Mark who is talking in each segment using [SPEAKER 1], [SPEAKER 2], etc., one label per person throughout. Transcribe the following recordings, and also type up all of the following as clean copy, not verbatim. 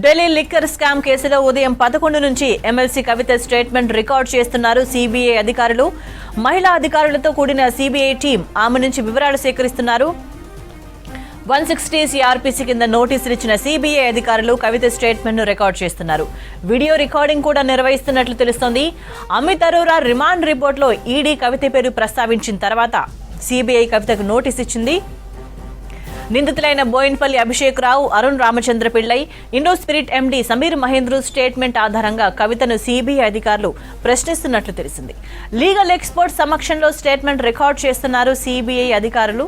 [SPEAKER 1] Delhi liquor scam కేసులో ఉదయం 11 నుంచి ఎమ్మెల్సీ కవిత స్టేట్మెంట్ రికార్డ్ చేస్తున్నారు సీబీఐ అధికారులు. మహిళా అధికారులతో కూడిన సీబీఐ టీం ఆమె నుంచి వివరాలు సేకరిస్తున్నారు. 160 సిఆర్పీసీ కింద నోటీసులు ఇచ్చిన సీబీఐ అధికారులు కవిత స్టేట్మెంట్ ను రికార్డ్ చేస్తున్నారు. వీడియో రికార్డింగ్ కూడా నిర్వహిస్తున్నట్లు తెలుస్తోంది. అమిత్ అరోరా రిమాండ్ రిపోర్టులో ఈడీ కవిత పేరు ప్రస్తావించిన తర్వాత సీబీఐ కవితకు నోటీసు ఇచ్చింది. నిందితులైన Boinpally Abhishek Rao, Arun Ramachandra Pillai, Indo Spirit MD Sameer Mahendru statement ఆధారంగా కవితను సీబీఐ అధికారులు ప్రశ్నిస్తున్నట్లు తెలిసింది. లీగల్ ఎక్స్పర్ట్ సమక్షంలో స్టేట్మెంట్ రికార్డ్ చేస్తున్నారు సీబీఐ అధికారులు.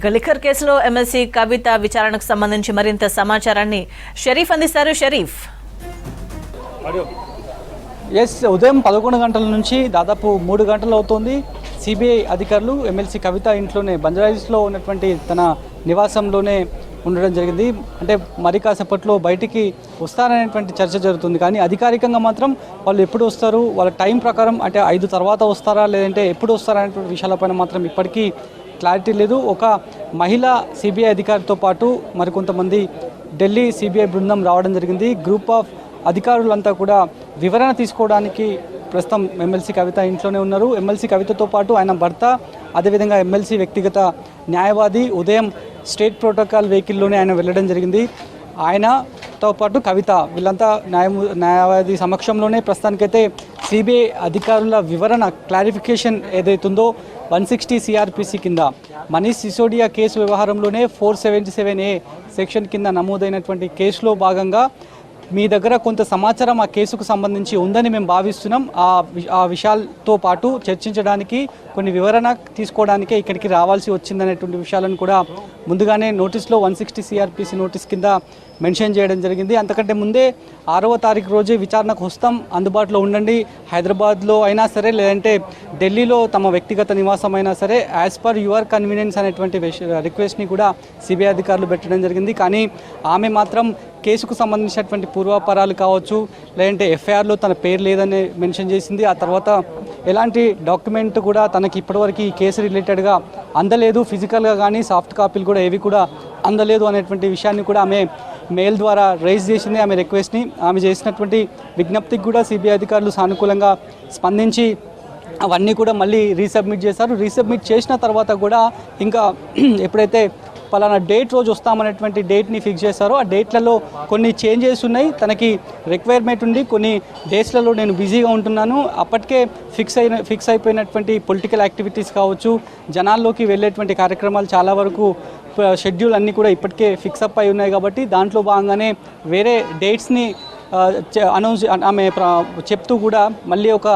[SPEAKER 1] ఇక లిక్కర్ కేసులో ఎమ్మెల్సీ కవిత విచారణకు సంబంధించి మరింత సమాచారాన్ని షరీఫ్ అందిస్తారు. షరీఫ్,
[SPEAKER 2] ఉదయం 11 గంటల నుంచి దాదాపు 3 గంటలు అవుతోంది. సిబిఐ అధికారులు ఎమ్మెల్సీ కవిత ఇంట్లోనే బంజారాహిల్స్లో ఉన్నటువంటి తన నివాసంలోనే ఉండడం జరిగింది. అంటే మరి కాసేపట్లో బయటికి వస్తారనేటువంటి చర్చ జరుగుతుంది. కానీ అధికారికంగా మాత్రం వాళ్ళు ఎప్పుడు వస్తారు, వాళ్ళ టైం ప్రకారం అంటే 5 తర్వాత వస్తారా లేదంటే ఎప్పుడు వస్తారా అనేటువంటి విషయాలపైన మాత్రం ఇప్పటికీ క్లారిటీ లేదు. ఒక మహిళా సిబిఐ అధికారితో పాటు మరికొంతమంది ఢిల్లీ సిబిఐ బృందం రావడం జరిగింది. గ్రూప్ ఆఫ్ అధికారులంతా కూడా వివరణ తీసుకోవడానికి ప్రస్తుతం ఎమ్మెల్సీ కవిత ఇంట్లోనే ఉన్నారు. ఎమ్మెల్సీ కవితతో పాటు ఆయన భర్త, అదేవిధంగా ఎమ్మెల్సీ వ్యక్తిగత న్యాయవాది ఉదయం స్టేట్ ప్రోటోకాల్ వెహికల్లోనే ఆయన వెళ్ళడం జరిగింది. ఆయనతో పాటు కవిత వీళ్ళంతా న్యాయవాది సమక్షంలోనే ప్రస్తుతానికైతే సిబిఐ అధికారుల వివరణ క్లారిఫికేషన్ ఏదైతుందో 160 సిఆర్పిసి కింద మనీష్ సిసోడియా కేసు వ్యవహారంలోనే 477A సెక్షన్ కింద నమోదైనటువంటి కేసులో భాగంగా మీ దగ్గర కొంత సమాచారం ఆ కేసుకు సంబంధించి ఉందని మేము భావిస్తున్నాం. ఆ విషయాలతో పాటు చర్చించడానికి కొన్ని వివరణ తీసుకోవడానికే ఇక్కడికి రావాల్సి వచ్చిందనేటువంటి విషయాలను కూడా ముందుగానే నోటీస్లో 160 సిఆర్పిసి నోటీస్ కింద మెన్షన్ చేయడం జరిగింది. అంతకంటే ముందే 6వ తారీఖు రోజే విచారణకు వస్తాం, అందుబాటులో ఉండండి, హైదరాబాద్లో అయినా సరే లేదంటే ఢిల్లీలో తమ వ్యక్తిగత నివాసం అయినా సరే యాజ్ పర్ యువర్ కన్వీనియన్స్ అనేటువంటి రిక్వెస్ట్ని కూడా సిబిఐ అధికారులు పెట్టడం జరిగింది. కానీ ఆమె మాత్రం కేసుకు సంబంధించినటువంటి పూర్వాపరాలు కావచ్చు లేదంటే ఎఫ్ఐఆర్లో తన పేరు లేదని మెన్షన్ చేసింది. ఆ తర్వాత ఎలాంటి డాక్యుమెంట్ కూడా తనకి ఇప్పటివరకు ఈ కేసు రిలేటెడ్గా అందలేదు, ఫిజికల్గా కానీ సాఫ్ట్ కాపీలు కూడా ఏవి కూడా అందలేదు అనేటువంటి విషయాన్ని కూడా ఆమె మెయిల్ ద్వారా రైజ్ చేసింది. ఆమె రిక్వెస్ట్ని, ఆమె చేసినటువంటి విజ్ఞప్తికి కూడా సిబిఐ అధికారులు సానుకూలంగా స్పందించి అవన్నీ కూడా మళ్ళీ రీసబ్మిట్ చేశారు. రీసబ్మిట్ చేసిన తర్వాత కూడా ఇంకా ఎప్పుడైతే పలానా డేట్ రోజు వస్తామనేటువంటి డేట్ని ఫిక్స్ చేశారో ఆ డేట్లలో కొన్ని చేంజెస్ ఉన్నాయి. తనకి రిక్వైర్మెంట్ ఉంది, కొన్ని డేట్స్లలో నేను బిజీగా ఉంటున్నాను, అప్పటికే ఫిక్స్ అయిపోయినటువంటి పొలిటికల్ యాక్టివిటీస్ కావచ్చు, జనాల్లోకి వెళ్ళేటువంటి కార్యక్రమాలు చాలా వరకు షెడ్యూల్ అన్నీ కూడా ఇప్పటికే ఫిక్స్ అప్ అయి ఉన్నాయి. కాబట్టి దాంట్లో భాగంగానే వేరే డేట్స్ని అనౌన్స్ ఆమె చెప్తూ కూడా మళ్ళీ ఒక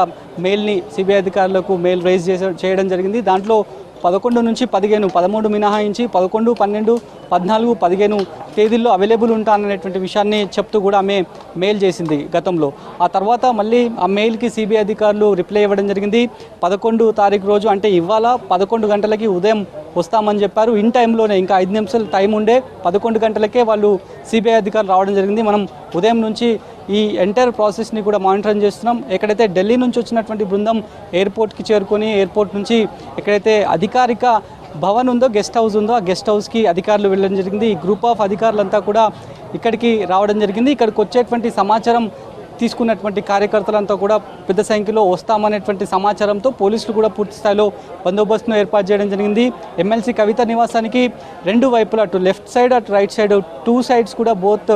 [SPEAKER 2] మెయిల్ని సిబిఐ అధికారులకు మెయిల్ రైజ్ చేయడం జరిగింది. దాంట్లో 11 నుంచి 15, 13 మినహాయించి 11, 12, 14, 15 తేదీల్లో అవైలబుల్ ఉంటాననేటువంటి విషయాన్ని చెప్తూ కూడా ఆమె మెయిల్ చేసింది గతంలో. ఆ తర్వాత మళ్ళీ ఆ మెయిల్కి సిబిఐ అధికారులు రిప్లై ఇవ్వడం జరిగింది. 11 తారీఖు రోజు అంటే ఇవాళ 11 గంటలకి ఉదయం వస్తామని చెప్పారు. ఇన్ టైంలోనే ఇంకా 5 నిమిషాలు టైం ఉండే 11 గంటలకే వాళ్ళు సిబిఐ అధికారులు రావడం జరిగింది. మనం ఉదయం నుంచి ఈ ఎంటైర్ ప్రాసెస్ని కూడా మానిటరింగ్ చేస్తున్నాం. ఎక్కడైతే ఢిల్లీ నుంచి వచ్చినటువంటి బృందం ఎయిర్పోర్ట్కి చేరుకొని ఎయిర్పోర్ట్ నుంచి ఎక్కడైతే అధికారిక భవన్ ఉందో, గెస్ట్ హౌస్ ఉందో, ఆ గెస్ట్ హౌస్కి అధికారులు వెళ్ళడం జరిగింది. ఈ గ్రూప్ ఆఫ్ అధికారులంతా కూడా ఇక్కడికి రావడం జరిగింది. ఇక్కడికి వచ్చేటువంటి సమాచారం తీసుకున్నటువంటి కార్యకర్తలంతా కూడా పెద్ద సంఖ్యలో వస్తామనేటువంటి సమాచారంతో పోలీసులు కూడా పూర్తి స్థాయిలో బందోబస్తును ఏర్పాటు చేయడం జరిగింది. ఎమ్మెల్సీ కవిత నివాసానికి 2 వైపులా అటు లెఫ్ట్ సైడ్ అటు రైట్ సైడ్ 2 సైడ్స్ కూడా బోత్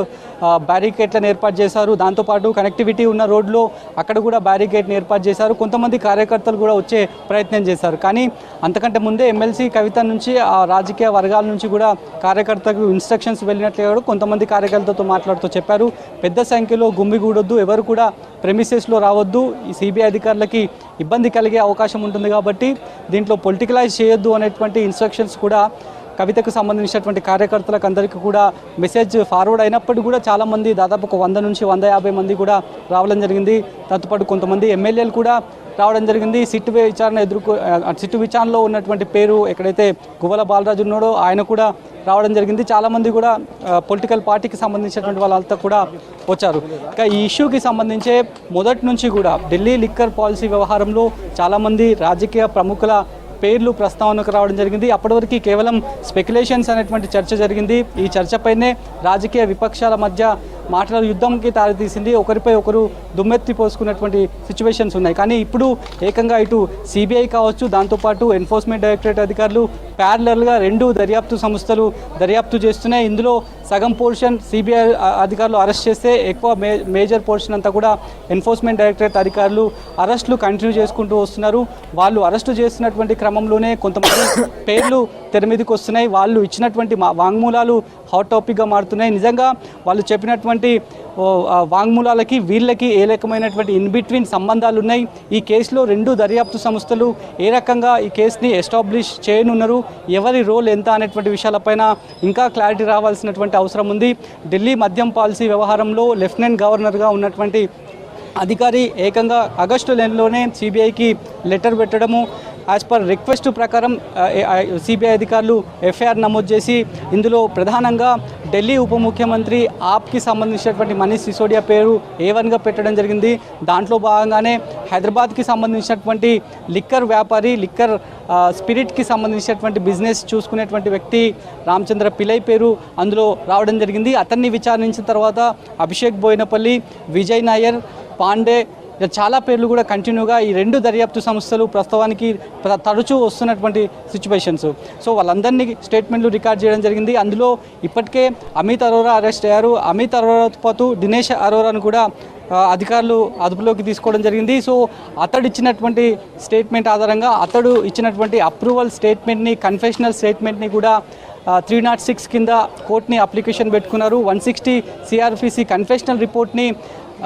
[SPEAKER 2] బ్యారికేడ్లను ఏర్పాటు చేశారు. దాంతోపాటు కనెక్టివిటీ ఉన్న రోడ్లో అక్కడ కూడా బ్యారికేడ్ని ఏర్పాటు చేశారు. కొంతమంది కార్యకర్తలు కూడా వచ్చే ప్రయత్నం చేశారు. కానీ అంతకంటే ముందే ఎమ్మెల్సీ కవిత నుంచి ఆ రాజకీయ వర్గాల నుంచి కూడా కార్యకర్తలకు ఇన్స్ట్రక్షన్స్ వెళ్ళినట్లుగా కూడా కొంతమంది కార్యకర్తలతో మాట్లాడుతూ చెప్పారు. పెద్ద సంఖ్యలో గుమ్మిగూడొద్దు, ఎవరు కూడా ప్రెమిసెస్లో రావద్దు, ఈ సిబిఐ అధికారులకి ఇబ్బంది కలిగే అవకాశం ఉంటుంది కాబట్టి దీంట్లో పొలిటికలైజ్ చేయొద్దు అనేటువంటి ఇన్స్ట్రక్షన్స్ కూడా కవితకు సంబంధించినటువంటి కార్యకర్తలకు అందరికీ కూడా మెసేజ్ ఫార్వర్డ్ అయినప్పటికీ కూడా చాలామంది దాదాపు 100 నుంచి 150 మంది కూడా రావడం జరిగింది. దాంతోపాటు కొంతమంది ఎమ్మెల్యేలు కూడా రావడం జరిగింది. సిట్టు విచారణలో ఉన్నటువంటి పేరు ఎక్కడైతే గువ్వల బాలరాజు ఉన్నాడో ఆయన కూడా రావడం జరిగింది. చాలామంది కూడా పొలిటికల్ పార్టీకి సంబంధించినటువంటి వాళ్ళంతా కూడా వచ్చారు. ఇంకా ఈ ఇష్యూకి సంబంధించే మొదటి నుంచి కూడా ఢిల్లీ లిక్కర్ పాలసీ వ్యవహారంలో చాలామంది రాజకీయ ప్రముఖుల పేర్లు ప్రస్తావనకు రావడం జరిగింది. అప్పటివరకు కేవలం స్పెక్యులేషన్స్ అనేటువంటి చర్చ జరిగింది. ఈ చర్చపైనే రాజకీయ విపక్షాల మధ్య మాటల యుద్ధంకి దారితీసింది. ఒకరిపై ఒకరు దుమ్మెత్తి పోసుకున్నటువంటి సిచ్యువేషన్స్ ఉన్నాయి. కానీ ఇప్పుడు ఏకంగా ఇటు సిబిఐ కావచ్చు, దాంతోపాటు ఎన్ఫోర్స్మెంట్ డైరెక్టరేట్ అధికారులు ప్యారలల్గా 2 దర్యాప్తు సంస్థలు దర్యాప్తు చేస్తున్నాయి. ఇందులో సగం పోర్షన్ సిబిఐ అధికారులు అరెస్ట్ చేస్తే ఎక్కువ మేజర్ పోర్షన్ అంతా కూడా ఎన్ఫోర్స్మెంట్ డైరెక్టరేట్ అధికారులు అరెస్టులు కంటిన్యూ చేసుకుంటూ వస్తున్నారు. వాళ్ళు అరెస్టు చేస్తున్నటువంటి క్రమంలోనే కొంతమంది పేర్లు తెర మీదకి వస్తున్నాయి. వాళ్ళు ఇచ్చినటువంటి వాంగ్మూలాలు హాట్ టాపిక్గా మారుతున్నాయి. నిజంగా వాళ్ళు చెప్పినటువంటి వాంగ్మూలాలకి వీళ్ళకి ఏ రకమైనటువంటి ఇన్ బిట్వీన్ సంబంధాలు ఉన్నాయి, ఈ కేసులో 2 దర్యాప్తు సంస్థలు ఏ రకంగా ఈ కేసుని ఎస్టాబ్లిష్ చేయనున్నారు, ఎవరి రోల్ ఎంత అనేటువంటి విషయాలపైన ఇంకా క్లారిటీ రావాల్సినటువంటి అవసరం ఉంది. ఢిల్లీ మద్యం పాలసీ వ్యవహారంలో లెఫ్టినెంట్ గవర్నర్గా ఉన్నటువంటి అధికారి ఏకంగా ఆగస్టు నెలలోనే సిబిఐకి లెటర్ పెట్టడము, యాజ్ పర్ రిక్వెస్ట్ ప్రకారం సిబిఐ అధికారులు ఎఫ్ఐఆర్ నమోదు చేసి ఇందులో ప్రధానంగా ఢిల్లీ ఉప ముఖ్యమంత్రి ఆప్కి సంబంధించినటువంటి మనీష్ సిసోడియా పేరు A1గా పెట్టడం జరిగింది. దాంట్లో భాగంగానే హైదరాబాద్కి సంబంధించినటువంటి లిక్కర్ వ్యాపారి, లిక్కర్ స్పిరిట్కి సంబంధించినటువంటి బిజినెస్ చూసుకునేటువంటి వ్యక్తి రామచంద్ర పిలై పేరు అందులో రావడం జరిగింది. అతన్ని విచారించిన తర్వాత అభిషేక్ బోయినపల్లి, విజయ్ నాయర్, పాండే చాలా పేర్లు కూడా కంటిన్యూగా ఈ 2 దర్యాప్తు సంస్థలు ప్రస్తుతానికి తరచూ వస్తున్నటువంటి సిచ్యువేషన్స్. సో వాళ్ళందరినీ స్టేట్మెంట్లు రికార్డ్ చేయడం జరిగింది. అందులో ఇప్పటికే అమిత్ అరోరా అరెస్ట్ అయ్యారు. అమిత్ అరోరాతో పాటు దినేష్ అరోరాను కూడా అధికారులు అదుపులోకి తీసుకోవడం జరిగింది. సో అతడు ఇచ్చినటువంటి స్టేట్మెంట్ ఆధారంగా అతడు ఇచ్చినటువంటి అప్రూవల్ స్టేట్మెంట్ని, కన్ఫెషనల్ స్టేట్మెంట్ని కూడా 306 కింద కోర్టుని అప్లికేషన్ పెట్టుకున్నారు. 160 సిఆర్పిసి కన్ఫెషనల్ రిపోర్ట్ని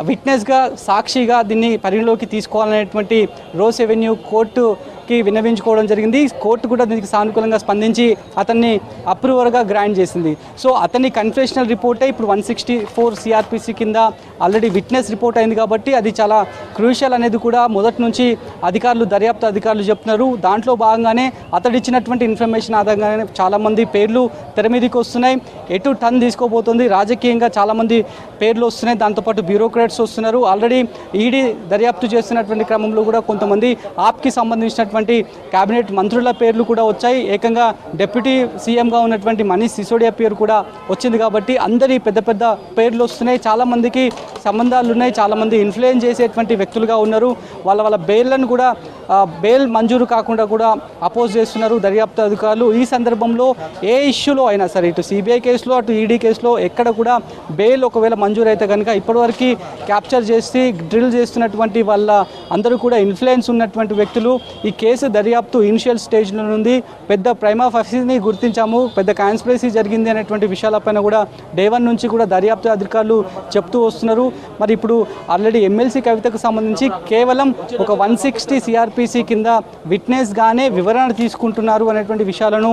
[SPEAKER 2] విట్నెస్గా, సాక్షిగా దీన్ని పరిగణలోకి తీసుకోవాలనేటువంటి రోస్ ఎవెన్యూ కోర్టుకి విన్నవించుకోవడం జరిగింది. కోర్టు కూడా దీనికి సానుకూలంగా స్పందించి అతన్ని అప్రూవర్గా గ్రాంట్ చేసింది. సో అతని కన్ఫెషనల్ రిపోర్టే ఇప్పుడు 164 సిఆర్పిసి కింద ఆల్రెడీ విట్నెస్ రిపోర్ట్ అయింది కాబట్టి అది చాలా క్రూషియల్ అనేది కూడా మొదటి నుంచి దర్యాప్తు అధికారులు చెప్తున్నారు. దాంట్లో భాగంగానే అతడు ఇచ్చినటువంటి ఇన్ఫర్మేషన్ ఆధారంగానే చాలామంది పేర్లు తెర మీదకి వస్తున్నాయి. ఎటు టర్న్ తీసుకోబోతుంది, రాజకీయంగా చాలామంది పేర్లు వస్తున్నాయి. దాంతోపాటు బ్యూరోక్రాట్స్ వస్తున్నారు. ఆల్రెడీ ఈడీ దర్యాప్తు చేస్తున్నటువంటి క్రమంలో కూడా కొంతమంది ఆప్కి సంబంధించినటువంటి కేబినెట్ మంత్రుల పేర్లు కూడా వచ్చాయి. ఏకంగా డిప్యూటీ సీఎంగా ఉన్నటువంటి మనీష్ సిసోడియా పేరు కూడా వచ్చింది. కాబట్టి అందరి పెద్ద పెద్ద పేర్లు వస్తున్నాయి. చాలామందికి సంబంధాలు ఉన్నాయి, చాలామంది ఇన్ఫ్లుయెన్స్ చేసేటువంటి వ్యక్తులుగా ఉన్నారు. వాళ్ళ బెయిల్లను కూడా బెయిల్ మంజూరు కాకుండా కూడా అపోజ్ చేస్తున్నారు దర్యాప్తు అధికారులు. ఈ సందర్భంలో ఏ ఇష్యూలో అయినా సరే, ఇటు సిబిఐ కేసులో అటు ఈడీ కేసులో ఎక్కడ కూడా బెయిల్ ఒకవేళ మంజూరు అయితే కనుక ఇప్పటివరకు క్యాప్చర్ చేసి డ్రిల్ చేస్తున్నటువంటి వాళ్ళ అందరూ కూడా ఇన్ఫ్లుయెన్స్ ఉన్నటువంటి వ్యక్తులు. ఈ కేసు దర్యాప్తు ఇనిషియల్ స్టేజ్లో నుండి పెద్ద ప్రైమా ఫెసిని గుర్తించాము, పెద్ద కాన్స్పిరసీ జరిగింది అనేటువంటి విషయాలపైన కూడా డే 1 నుంచి కూడా దర్యాప్తు అధికారులు చెప్తూ వస్తున్నారు. మరి ఇప్పుడు ఆల్రెడీ ఎమ్మెల్సీ కవితకు సంబంధించి కేవలం ఒక 160 సిఆర్పిసి కింద విట్నెస్గానే వివరణ తీసుకుంటున్నారు అనేటువంటి విషయాలను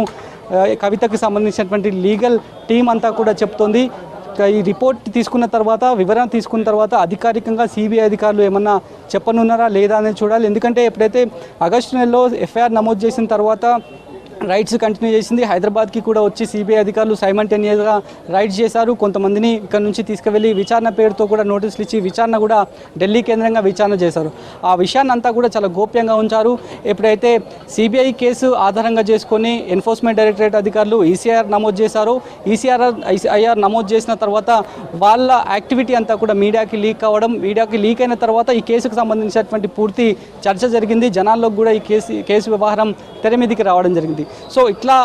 [SPEAKER 2] కవితకు సంబంధించినటువంటి లీగల్ టీం అంతా కూడా చెప్తోంది. ఈ రిపోర్ట్ తీసుకున్న తర్వాత, వివరణ తీసుకున్న తర్వాత అధికారికంగా సిబిఐ అధికారులు ఏమన్నా చెప్పనున్నారా లేదా అనేది చూడాలి. ఎందుకంటే ఎప్పుడైతే ఆగస్టు నెలలో ఎఫ్ఐఆర్ నమోదు చేసిన తర్వాత రైడ్స్ కంటిన్యూ చేసింది. హైదరాబాద్కి కూడా వచ్చి సిబిఐ అధికారులు సైమల్టేనియస్గా రైడ్స్ చేశారు. కొంతమందిని ఇక్కడ నుంచి తీసుకువెళ్ళి విచారణ పేరుతో కూడా నోటీసులు ఇచ్చి విచారణ కూడా ఢిల్లీ కేంద్రంగా విచారణ చేశారు. ఆ విషయాన్ని అంతా కూడా చాలా గోప్యంగా ఉంచారు. ఎప్పుడైతే సిబిఐ కేసు ఆధారంగా చేసుకొని ఎన్ఫోర్స్మెంట్ డైరెక్టరేట్ అధికారులు ఈసీఆర్ నమోదు చేశారు. ఈసీఆర్ నమోదు చేసిన తర్వాత వాళ్ళ యాక్టివిటీ అంతా కూడా మీడియాకి లీక్ అయిన తర్వాత ఈ కేసుకు సంబంధించినటువంటి పూర్తి చర్చ జరిగింది. జనాల్లోకి కూడా ఈ కేసు వ్యవహారం తెర మీదకి రావడం జరిగింది. సో ఇట్లా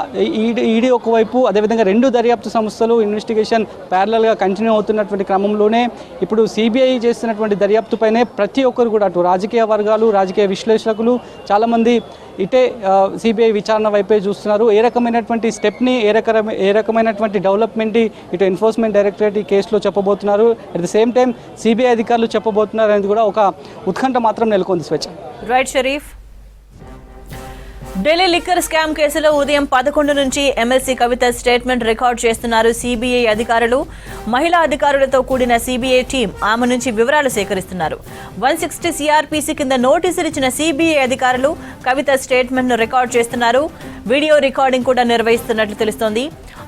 [SPEAKER 2] ఈడీ ఒకవైపు, అదేవిధంగా 2 దర్యాప్తు సంస్థలు ఇన్వెస్టిగేషన్ ప్యారలల్గా కంటిన్యూ అవుతున్నటువంటి క్రమంలోనే ఇప్పుడు సిబిఐ చేస్తున్నటువంటి దర్యాప్తుపైనే ప్రతి ఒక్కరు కూడా, అటు రాజకీయ వర్గాలు, రాజకీయ విశ్లేషకులు చాలామంది ఇటే సిబిఐ విచారణ వైపే చూస్తున్నారు. ఏ రకమైనటువంటి స్టెప్ని, ఏ రకమైనటువంటి డెవలప్మెంట్ ఇటు ఎన్ఫోర్స్మెంట్ డైరెక్టరేట్ ఈ కేసులో చెప్పబోతున్నారు, at the same time CBI అధికారులు చెప్పబోతున్నారు అనేది కూడా ఒక ఉత్కంఠ మాత్రం నెలకొంది. Swecha.
[SPEAKER 1] Right Sharif. Delhi liquor scam కేసులో ఉదయం 11 నుంచి ఎమ్మెల్సీ కవిత స్టేట్మెంట్ రికార్డ్ చేస్తున్నారు సిబిఐ అధికారులు. మహిళా అధికారులతో కూడిన సిబిఐ టీం ఆమె నుంచి వివరాలు సేకరిస్తున్నారు. 160 సిఆర్పిసి కింద నోటీసులు ఇచ్చిన సిబిఐ అధికారులు కవిత స్టేట్మెంట్ ను రికార్డ్ చేస్తున్నారు. వీడియో రికార్డింగ్ కూడా నిర్వహిస్తున్నట్లు తెలుస్తోంది.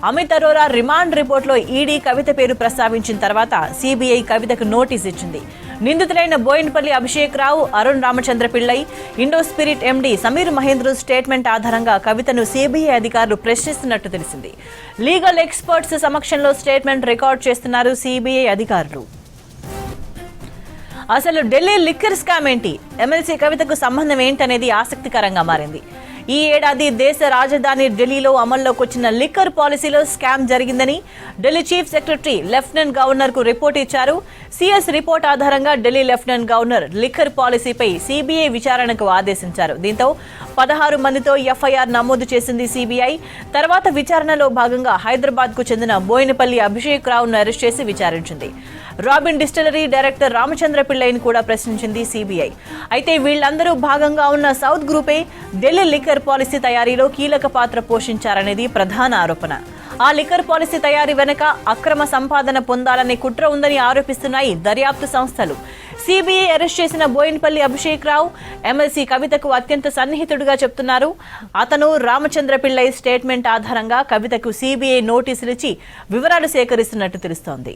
[SPEAKER 1] అమిత్ అరోరా రిమాండ్ రిపోర్టులో ఈడీ కవిత పేరు ప్రస్తావించిన తర్వాత సిబిఐ కవితకు నోటీస్ ఇచ్చింది. నిందితులైన Boinpally Abhishek Rao, Arun Ramachandra Pillai, Indo Spirit MD Sameer Mahendru statement ఆధారంగా కవితను సిబిఐ అధికారులు ప్రశ్నిస్తున్నట్టు తెలిసింది. లీగల్ ఎక్స్పర్ట్స్ సమక్షంలో స్టేట్మెంట్ రికార్డ్ చేస్తున్నారు సిబిఐ అధికారులు. అసలు ఢిల్లీ లిక్కర్ స్కామ్ ఏంటి, ఎమ్మెల్సీ కవితకు సంబంధం ఏంటనేది ఆసక్తికరంగా మారింది. ఈ ఏడాది దేశ రాజధాని ఢిల్లీలో అమల్లోకి వచ్చిన లిక్కర్ పాలసీలో స్కామ్ జరిగిందని Delhi chief secretary lieutenant governor కు రిపోర్ట్ ఇచ్చారు. సిఎస్ రిపోర్ట్ ఆధారంగా ఢిల్లీ లెఫ్టినెంట్ గవర్నర్ లిక్కర్ పాలసీపై సిబిఐ విచారణకు ఆదేశించారు. దీంతో 16 మందితో ఎఫ్ఐఆర్ నమోదు చేసింది సిబిఐ. తర్వాత విచారణలో భాగంగా హైదరాబాద్ కు చెందిన బోయినపల్లి అభిషేక్ రావును అరెస్ట్ చేసి విచారించింది. రాబిన్ డిస్టిలరీ డైరెక్టర్ రామచంద్ర పిళ్ళైని కూడా ప్రశ్నించింది సిబిఐ. అయితే వీళ్లందరూ భాగంగా ఉన్న సౌత్ గ్రూపే ఢిల్లీ లిక్కర్ పాలసీ తయారీలో కీలక పాత్ర పోషించారనేది ప్రధాన ఆరోపణ. ఆ లిక్కర్ పాలసీ తయారీ వెనుక అక్రమ సంపాదన పొందాలనే కుట్ర ఉందని ఆరోపిస్తున్నాయి దర్యాప్తు సంస్థలు. సిబిఐ అరెస్ట్ చేసిన బోయినపల్లి అభిషేక్ రావు ఎమ్మెల్సీ కవితకు అత్యంత సన్నిహితుడిగా చెప్తున్నారు. అతను రామచంద్ర పిళ్ళై స్టేట్మెంట్ ఆధారంగా కవితకు సిబిఐ నోటీసులు ఇచ్చి వివరాలు సేకరిస్తున్నట్టు తెలుస్తోంది.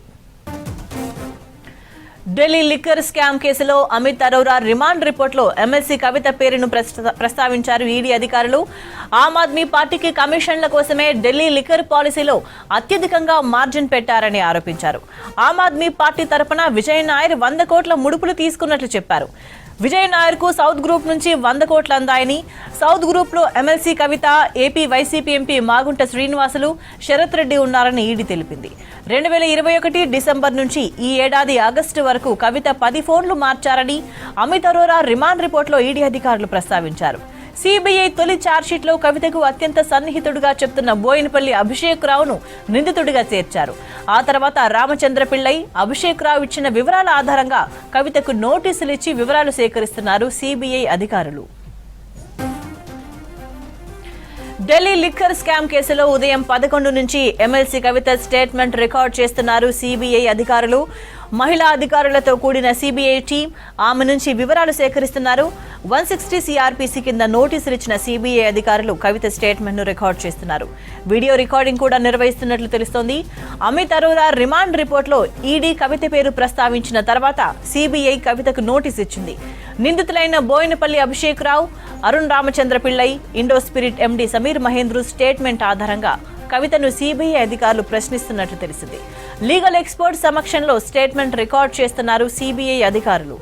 [SPEAKER 1] ఢిల్లీ లిక్కర్ స్కామ్ కేసులో అమిత్ అరోరా రిమాండ్ రిపోర్టులో ఎమ్మెల్సీ కవిత పేరును ప్రస్తావించారు ఈడీ అధికారులు. ఆమ్ ఆద్మీ పార్టీకి కమిషన్ల కోసమే ఢిల్లీ లిక్కర్ పాలసీలో అత్యధికంగా మార్జిన్ పెట్టారని ఆరోపించారు. ఆమ్ ఆద్మీ పార్టీ తరపున విజయ్ నాయర్ 100 కోట్ల ముడుపులు తీసుకున్నట్లు చెప్పారు. విజయ్ నాయర్ కు సౌత్ గ్రూప్ నుంచి 100 కోట్లు అందాయని, సౌత్ గ్రూప్ లో MLC Kavitha, AP YCP MP Magunta Srinivasulu, Sarath Reddy ఉన్నారని ఈడీ తెలిపింది. 2021 డిసెంబర్ నుంచి ఈ ఏడాది ఆగస్టు వరకు కవిత 10 ఫోన్లు మార్చారని అమిత్ అరోరా రిమాండ్ రిపోర్టులో ఈడీ అధికారులు ప్రస్తావించారు. సిబిఐ తొలి ఛార్జ్షీట్లో కవితకు అత్యంత సన్నిహితుడిగా చెప్తున్న బోయినపల్లి అభిషేక్ రావును నిందితుడిగా చేర్చారు. ఆ తర్వాత రామచంద్ర పిళ్ళై, అభిషేక్ రావు ఇచ్చిన వివరాల ఆధారంగా కవితకు నోటీసులు ఇచ్చి వివరాలు సేకరిస్తున్నారు సిబిఐ అధికారులు. ఢిల్లీ లిక్కర్ స్కామ్ కేసులో ఉదయం 11 నుంచి ఎమ్మెల్సీ కవిత స్టేట్మెంట్ రికార్డ్ చేస్తున్నారు సిబిఐ అధికారులు. మహిళా అధికారులతో కూడిన సిబిఐ టీం ఆమె నుంచి వివరాలు సేకరిస్తున్నారు. 160 సిఆర్పిసి కింద నోటీసులు ఇచ్చిన సిబిఐ అధికారులు కవిత స్టేట్మెంట్ ను రికార్డ్ చేస్తున్నారు. వీడియో రికార్డింగ్ కూడా నిర్వహిస్తున్నట్లు తెలుస్తోంది. అమిత్ అరోరా రిమాండ్ రిపోర్టులో ఈడీ కవిత పేరు ప్రస్తావించిన తర్వాత సిబిఐ కవితకు నోటీసు ఇచ్చింది. నిందితులైన Boinpally Abhishek Rao, Arun Ramachandra Pillai, Indo Spirit MD Sameer Mahendru statement ఆధారంగా కవితను సిబిఐ అధికారులు ప్రశ్నిస్తున్నట్లు తెలిసింది. లీగల్ ఎక్స్పర్ట్ సమక్షంలో స్టేట్మెంట్ రికార్డ్ చేస్తున్నారు సిబిఐ అధికారులు.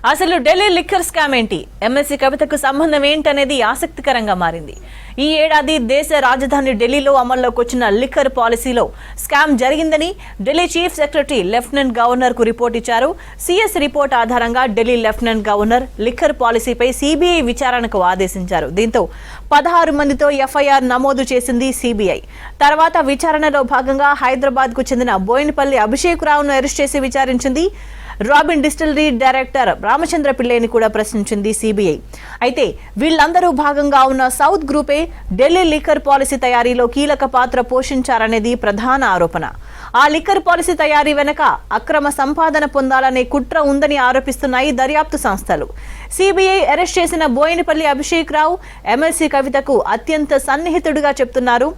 [SPEAKER 1] అసలు ఢిల్లీ లిక్కర్ స్కామ్ ఏంటి, ఎమ్మెల్సీ కవితకు సంబంధం ఏంటనేది ఆసక్తికరంగా మారింది. ఈ ఏడాది దేశ రాజధాని ఢిల్లీలో అమల్లోకి వచ్చిన లిక్కర్ పాలసీలో స్కామ్ జరిగిందని Delhi chief secretary lieutenant governor కు రిపోర్ట్ ఇచ్చారు. సిఎస్ రిపోర్ట్ ఆధారంగా ఢిల్లీ లెఫ్టినెంట్ గవర్నర్ లిక్కర్ పాలసీపై సిబిఐ విచారణకు ఆదేశించారు. దీంతో 16 మందితో ఎఫ్ఐఆర్ నమోదు చేసింది సిబిఐ. తర్వాత విచారణలో భాగంగా హైదరాబాద్ కు చెందిన బోయినపల్లి అభిషేక్ రావును అరెస్ట్ చేసి విచారించింది. రాబిన్ డిస్టిలరీ డైరెక్టర్ రామచంద్ర పిళ్ళైని కూడా ప్రశ్నించింది సిబిఐ. అయితే వీళ్లందరూ భాగంగా ఉన్న సౌత్ గ్రూపే ఢిల్లీ లిక్కర్ పాలసీ తయారీలో కీలక పాత్ర పోషించారనేది ప్రధాన ఆరోపణ. ఆ లిక్కర్ పాలసీ తయారీ వెనుక అక్రమ సంపాదన పొందాలనే కుట్ర ఉందని ఆరోపిస్తున్నాయి దర్యాప్తు సంస్థలు. సిబిఐ అరెస్ట్ చేసిన బోయినపల్లి అభిషేక్ రావు ఎమ్మెల్సీ కవితకు అత్యంత సన్నిహితుడిగా చెప్తున్నారు.